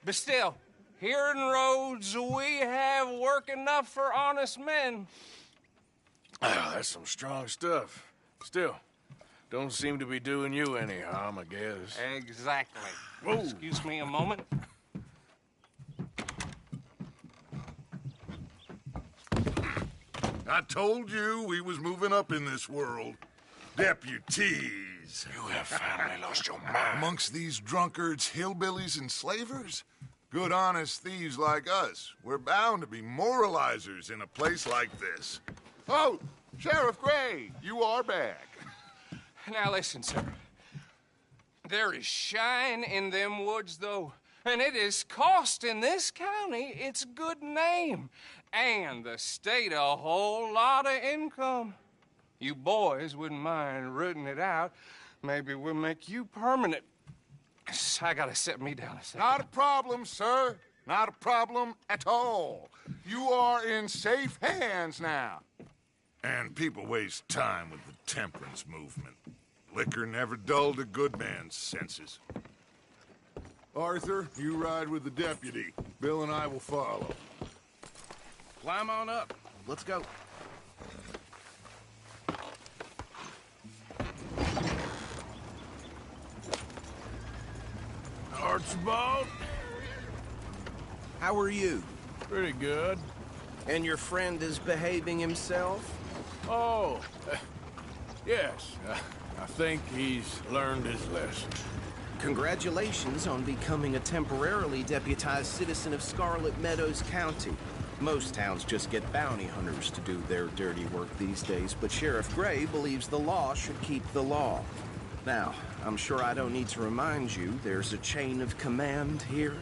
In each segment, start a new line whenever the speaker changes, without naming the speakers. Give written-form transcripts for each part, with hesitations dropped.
But still, here in Rhodes, we have work enough for honest men.
Oh, that's some strong stuff. Still, don't seem to be doing you any harm, I guess.
Exactly.
Whoa.
Excuse me a moment.
I told you we was moving up in this world. Deputies.
You have finally lost your mind.
Amongst these drunkards, hillbillies, and slavers? Good honest thieves like us. We're bound to be moralizers in a place like this. Oh, Sheriff Gray, you are back.
Now listen, sir. There is shine in them woods, though. And it is costing this county its good name. And the state a whole lot of income. You boys wouldn't mind rooting it out. Maybe we'll make you permanent. I gotta set me down a second.
Not a problem, sir. Not a problem at all. You are in safe hands now. And people waste time with the temperance movement. Liquor never dulled a good man's senses. Arthur, you ride with the deputy. Bill and I will follow.
Climb on up. Let's go.
Archibald?
How are you?
Pretty good.
And your friend is behaving himself?
Oh, yes. I think he's learned his lesson.
Congratulations on becoming a temporarily deputized citizen of Scarlet Meadows County. Most towns just get bounty hunters to do their dirty work these days, but Sheriff Gray believes the law should keep the law. Now, I'm sure I don't need to remind you there's a chain of command here.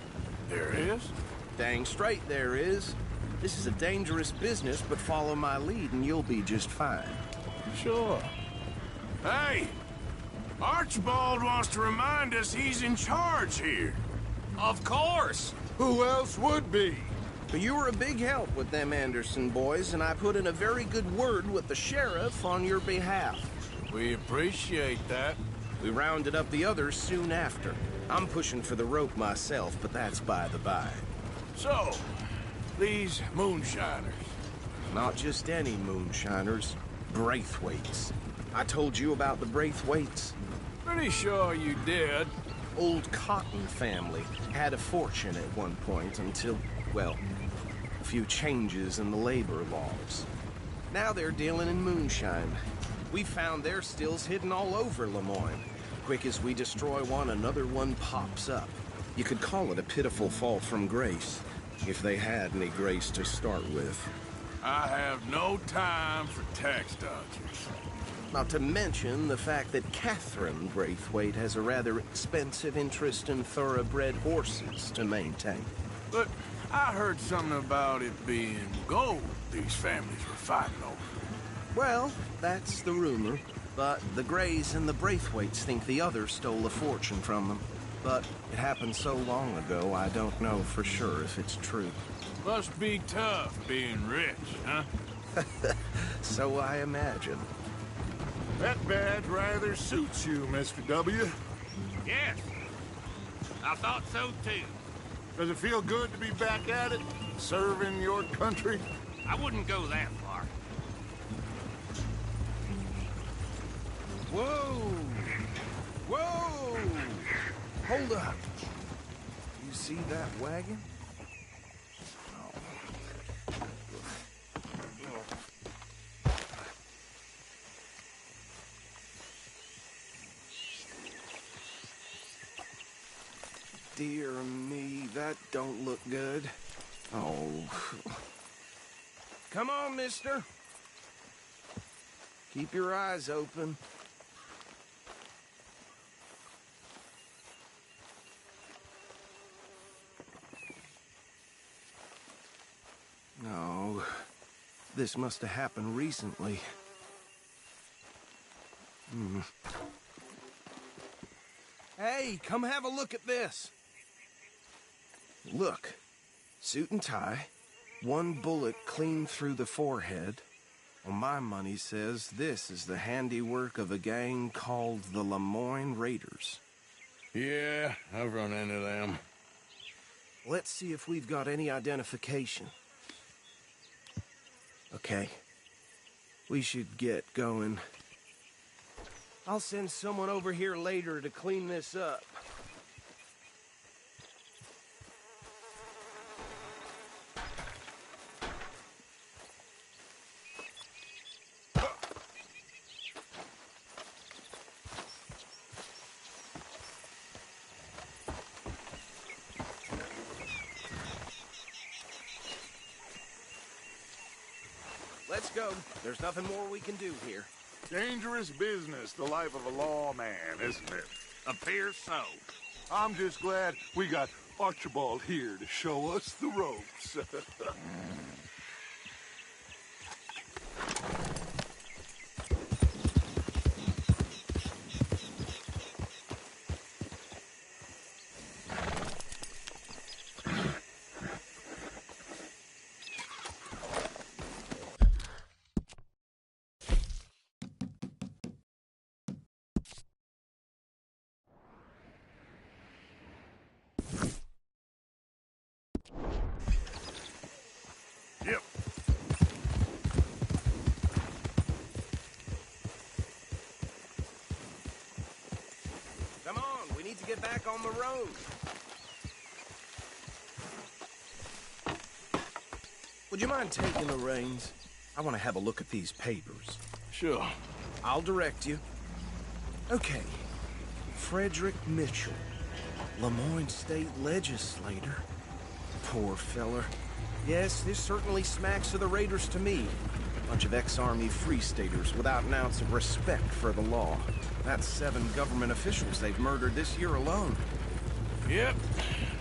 There is?
Dang straight there is. This is a dangerous business, but follow my lead and you'll be just fine.
Sure. Hey! Archibald wants to remind us he's in charge here.
Of course.
Who else would be?
But you were a big help with them Anderson boys, and I put in a very good word with the sheriff on your behalf.
We appreciate that.
We rounded up the others soon after. I'm pushing for the rope myself, but that's by the by.
So, these moonshiners.
Not just any moonshiners, Braithwaites. I told you about the Braithwaites.
Pretty sure you did.
Old Cotton family had a fortune at one point until, well, a few changes in the labor laws. Now they're dealing in moonshine. We found their stills hidden all over Lemoyne. Quick as we destroy one, another one pops up. You could call it a pitiful fall from grace, if they had any grace to start with.
I have no time for tax dodgers.
Not to mention the fact that Catherine Braithwaite has a rather expensive interest in thoroughbred horses to maintain.
But I heard something about it being gold these families were fighting over.
Well, that's the rumor. But the Grays and the Braithwaites think the others stole a fortune from them. But it happened so long ago, I don't know for sure if it's true.
Must be tough being rich, huh?
So I imagine.
That badge rather suits you, Mr. W.
Yes. I thought so, too.
Does it feel good to be back at it, serving your country?
I wouldn't go that far.
Whoa! Whoa! Hold up. You see that wagon? Dear me, that don't look good. Oh. Come on, mister. Keep your eyes open. No. This must have happened recently. Hey, come have a look at this. Look, suit and tie, one bullet clean through the forehead. Well, my money says this is the handiwork of a gang called the Lemoyne Raiders.
Yeah, I've run into them.
Let's see if we've got any identification. Okay. We should get going. I'll send someone over here later to clean this up. Let's go. There's nothing more we can do here.
Dangerous business, the life of a lawman, isn't it?
Appears so.
I'm just glad we got Archibald here to show us the ropes. Yep.
Come on, we need to get back on the road. Would you mind taking the reins? I want to have a look at these papers.
Sure.
I'll direct you. Okay. Frederick Mitchell, Lemoyne State Legislator. Poor feller. Yes, this certainly smacks of the Raiders to me. Bunch of ex-Army Free Staters without an ounce of respect for the law. That's 7 government officials they've murdered this year alone.
Yep.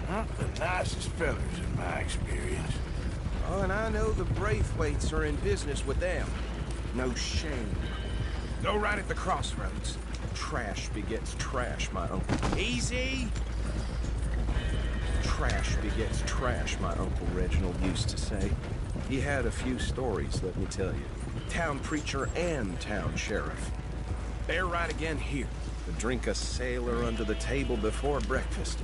Not the nicest fellas in my experience.
Oh, and I know the Braithwaites are in business with them. No shame. Go right at the crossroads. Trash begets trash, my uncle. Easy! Trash begets trash, my Uncle Reginald used to say. He had a few stories, let me tell you. Town preacher and town sheriff. Bear right again here. To drink a sailor under the table before breakfast.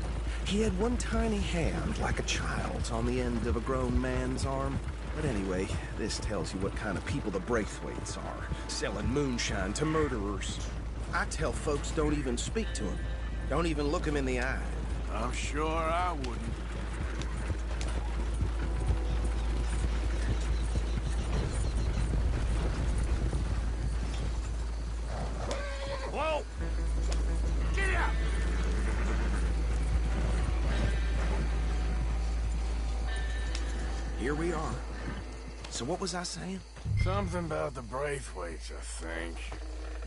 He had one tiny hand, like a child's, on the end of a grown man's arm. But anyway, this tells you what kind of people the Braithwaites are. Selling moonshine to murderers. I tell folks don't even speak to them. Don't even look them in the eye.
I'm sure I wouldn't.
Whoa! Get out!
Here we are. So what was I saying?
Something about the Braithwaites, I think.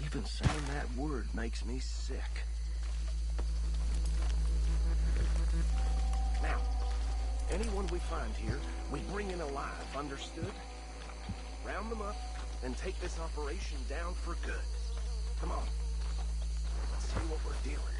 Even saying that word makes me sick. Now, anyone we find here, we bring in alive, understood? Round them up, and take this operation down for good. Come on. Let's see what we're dealing with.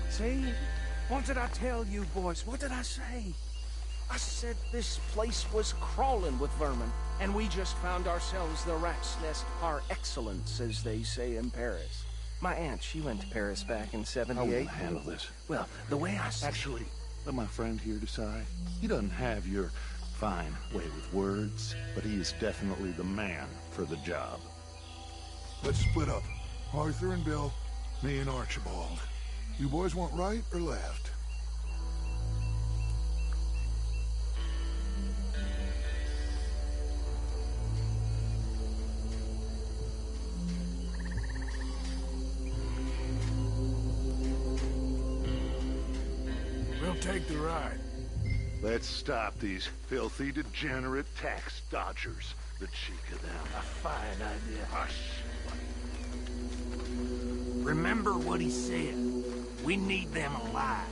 See? What did I tell you, boys? What did I say? I said this place was crawling with vermin, and we just found ourselves the rat's nest par excellence, as they say in Paris. My aunt, she went to Paris back in '78.
I will handle this.
Well, the way I said...
Actually, let my friend here decide. He doesn't have your fine way with words, but he is definitely the man for the job.
Let's split up. Arthur and Bill, me and Archibald. You boys want right or left?
We'll take the ride.
Let's stop these filthy, degenerate tax dodgers. The cheek of them.
A fine idea.
Hush.
Remember what he said. We need them alive.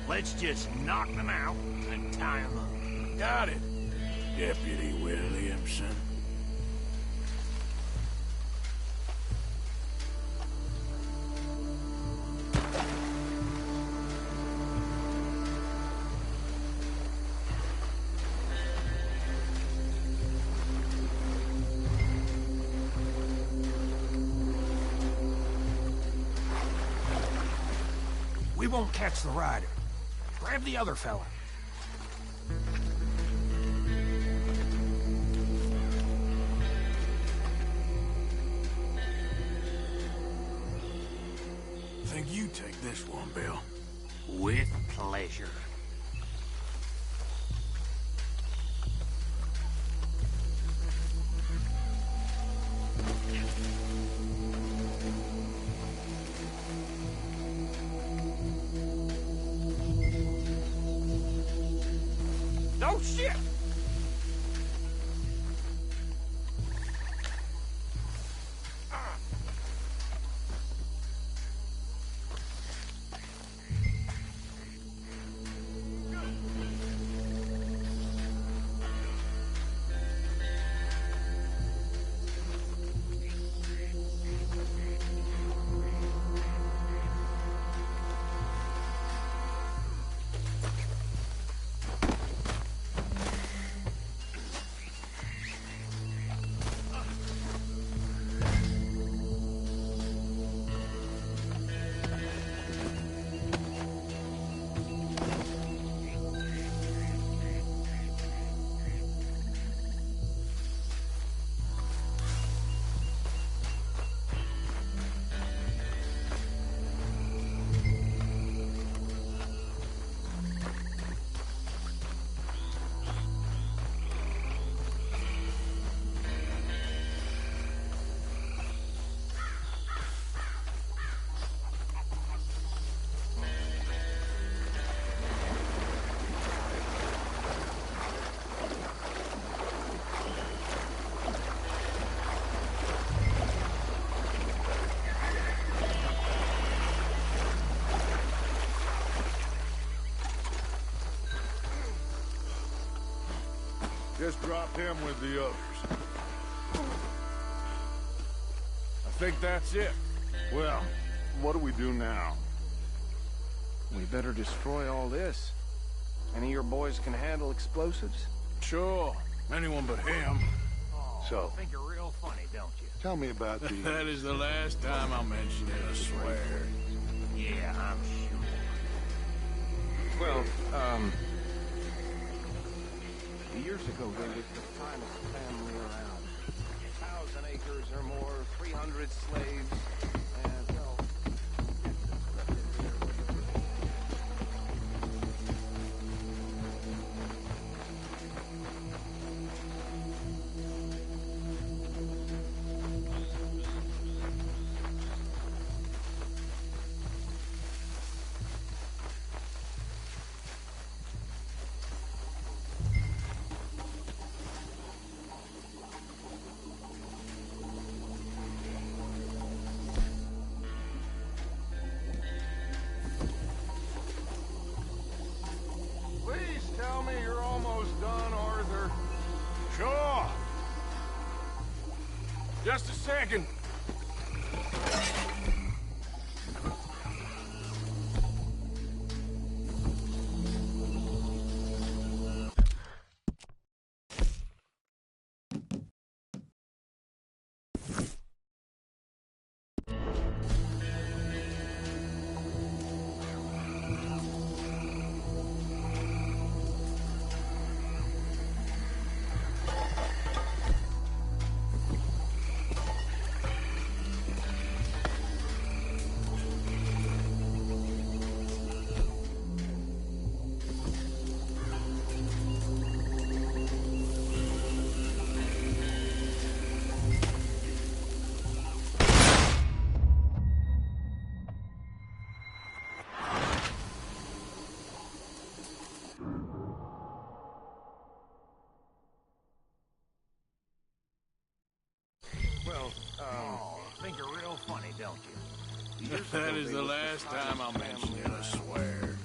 Let's just knock them out and tie them up.
Got it, Deputy Williamson.
We won't catch the rider. Grab the other fella.
Think you take this one, Bill.
With pleasure. Oh, shit!
Just drop him with the others.
I think that's it.
Well, what do we do now?
We better destroy all this. Any of your boys can handle explosives?
Sure. Anyone but him.
So,
Think you're real funny, don't you?
tell me about the...
That is the last time I'll mention it, I swear.
Yeah, I'm sure.
Well, years ago, they was the finest family around. 1,000 acres or more, 300 slaves, and, well,
Please tell me you're almost done, Arthur.
Sure. Just a second.
Think you're real funny, don't you?
That is the last time I'll mention it, I swear.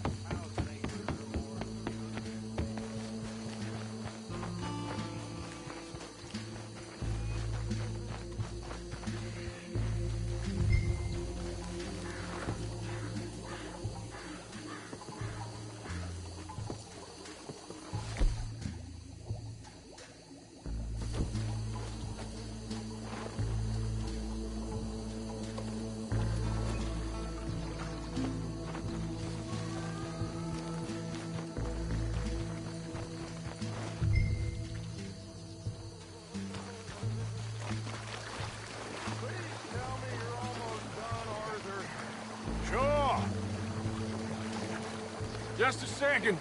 Just a second.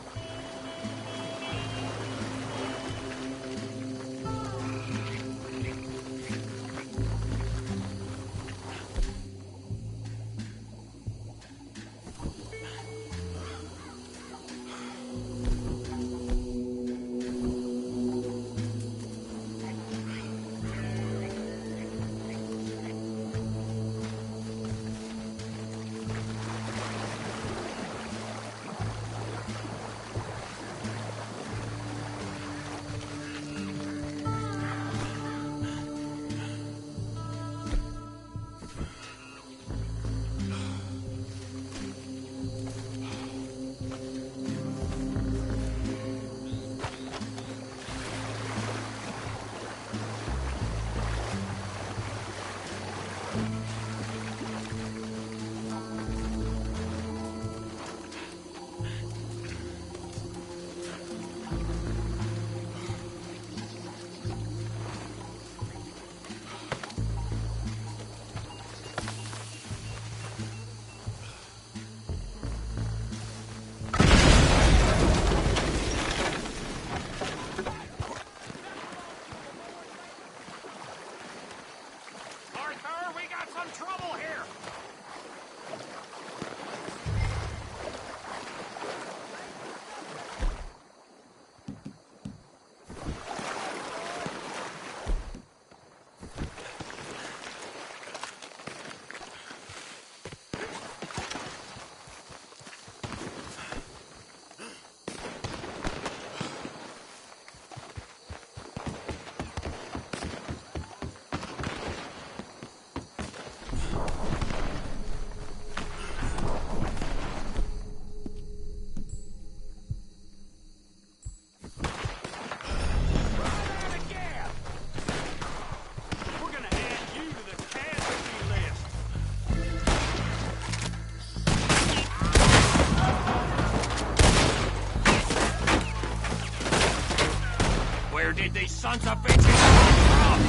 Where did these sons of bitches come from?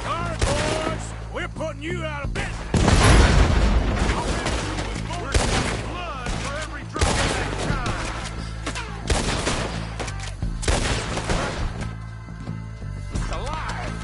All right, boys. We're putting you out of business. We're shedding blood for every drop of that time.
It's alive!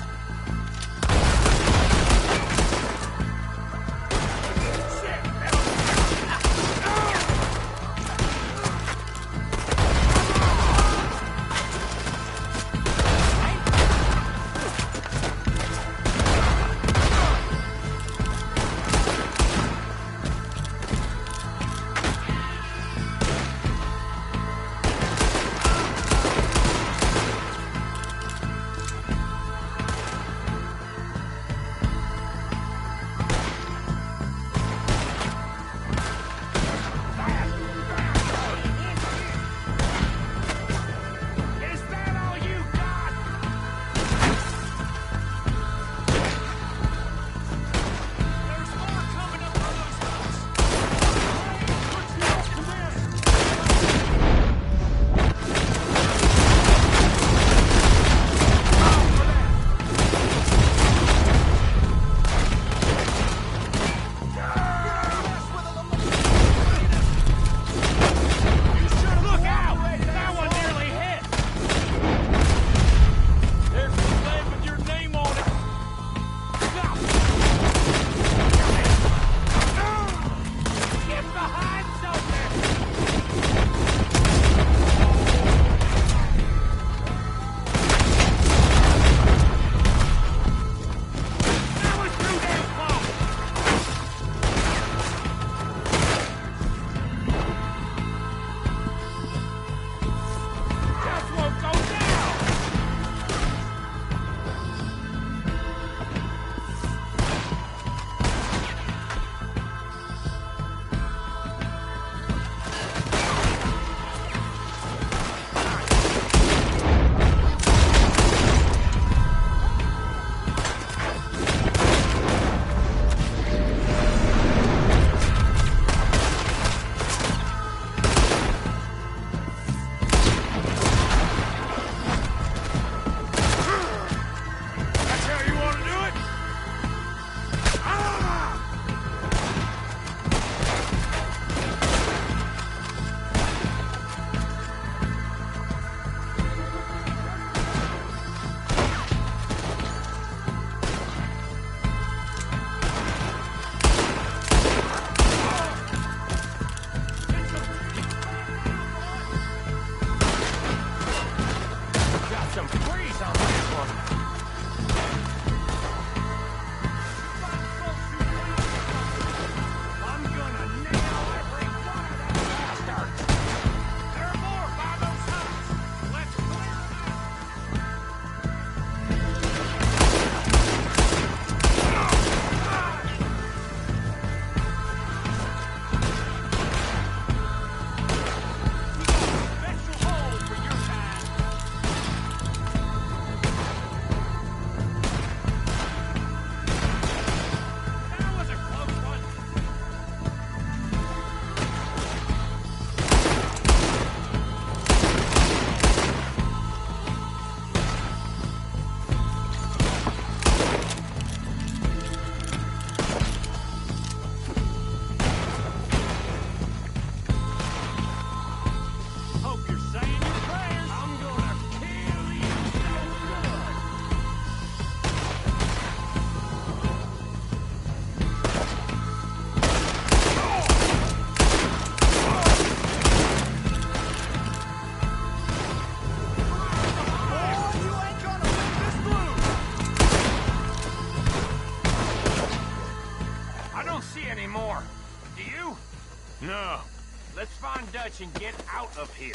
Let's find Dutch and get out of here.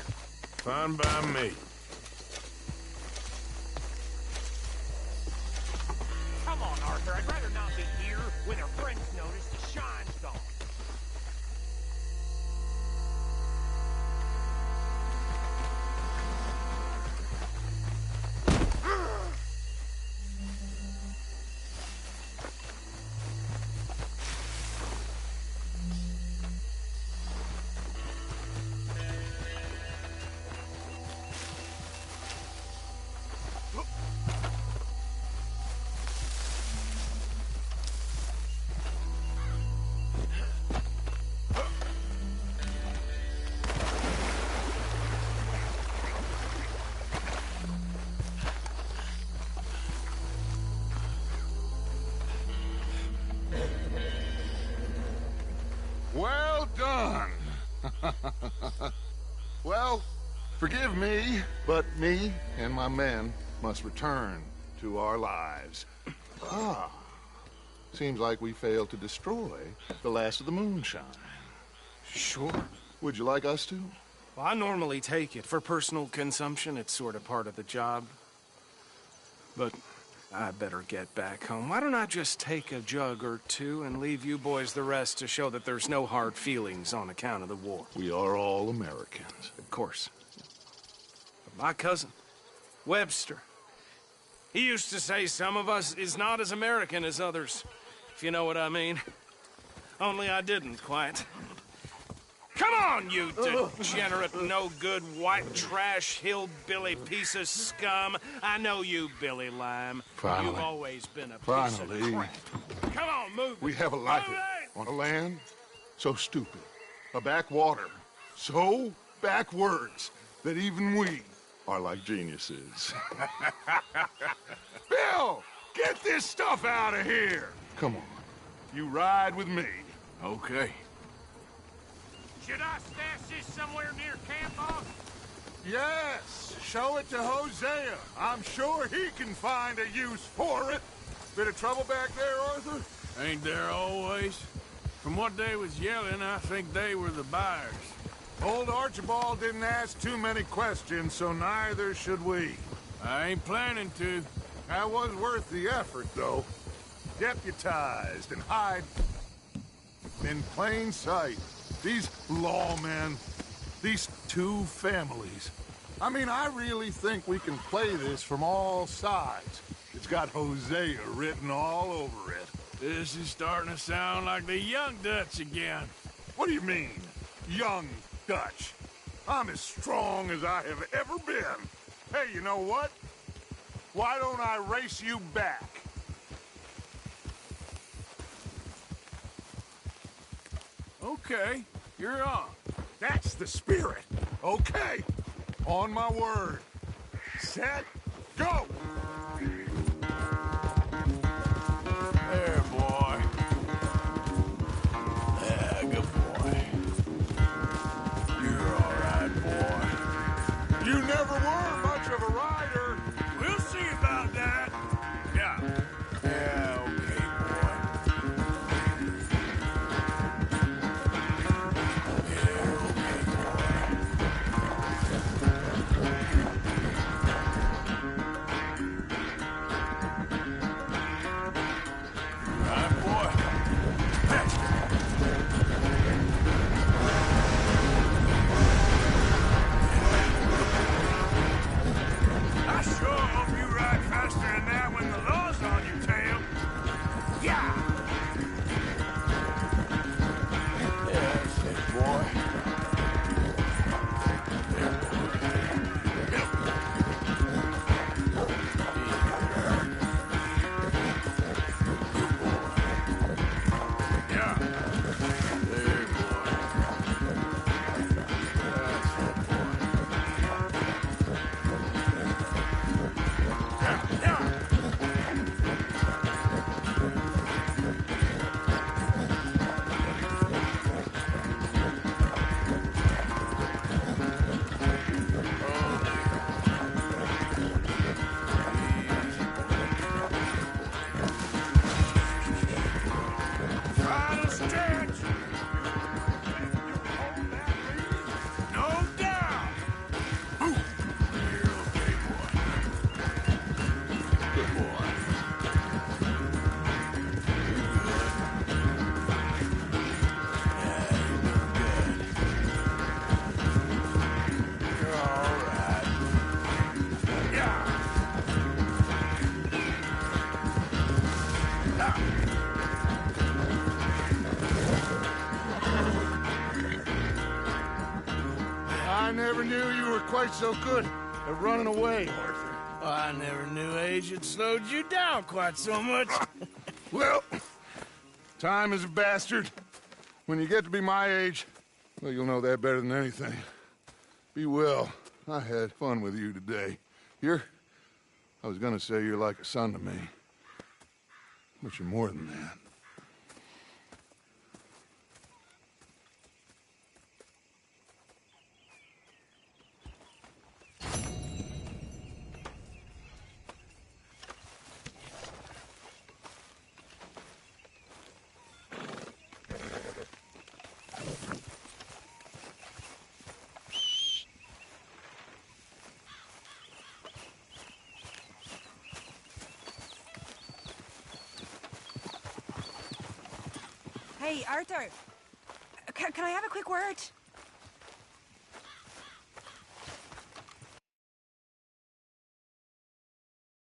Fine by me.
Come on, Arthur. I'd rather not be here when our friends notice the shine's gone.
Well done.
Well, forgive me, but me and my men must return to our lives. Seems like we failed to destroy the last of the moonshine.
Sure.
Would you like us to?
Well, I normally take it. For personal consumption, it's sort of part of the job. But I better get back home. Why don't I just take a jug or two and leave you boys the rest to show that there's no hard feelings on account of the war?
We are all Americans.
Of course. But my cousin, Webster, he used to say some of us is not as American as others, if you know what I mean. Only I didn't quite. Come on, you degenerate, no-good, white trash, hillbilly piece of scum. I know you, Billy Lime.
Finally.
You've always been a piece
Finally.
of crap. Come on, move it.
We have a life
Move it!
on a land so stupid, a backwater so backwards that even we are like geniuses.
Bill, get this stuff out of here.
Come on.
You ride with me.
Okay.
Should I stash this somewhere near camp, boss?
Yes, show it to Hosea. I'm sure he can find a use for it. Bit of trouble back there, Arthur?
Ain't there always? From what they was yelling, I think they were the buyers.
Old Archibald didn't ask too many questions, so neither should we.
I ain't planning to.
That was worth the effort, though. Deputized and hide in plain sight. These lawmen, these two families. I mean, I really think we can play this from all sides. It's got Hosea written all over it.
This is starting to sound like the young Dutch again.
What do you mean, young Dutch? I'm as strong as I have ever been. Hey, you know what? Why don't I race you back?
Okay, you're on.
That's the spirit. Okay. On my word. Set, go!
There, boy. Yeah, good boy. You're all right, boy.
You never were much of a rider.
We'll see about that. Yeah. Yeah, okay, boy. Yeah, okay, boy. All right, boy.
I never knew you were quite so good at running away, Arthur.
Well, I never knew age had slowed you down quite so much.
Well, time is a bastard. When you get to be my age, well, you'll know that better than anything. Be well. I had fun with you today. I was gonna say you're like a son to me. But you're more than that.
Hey, Arthur. Can I have a quick word?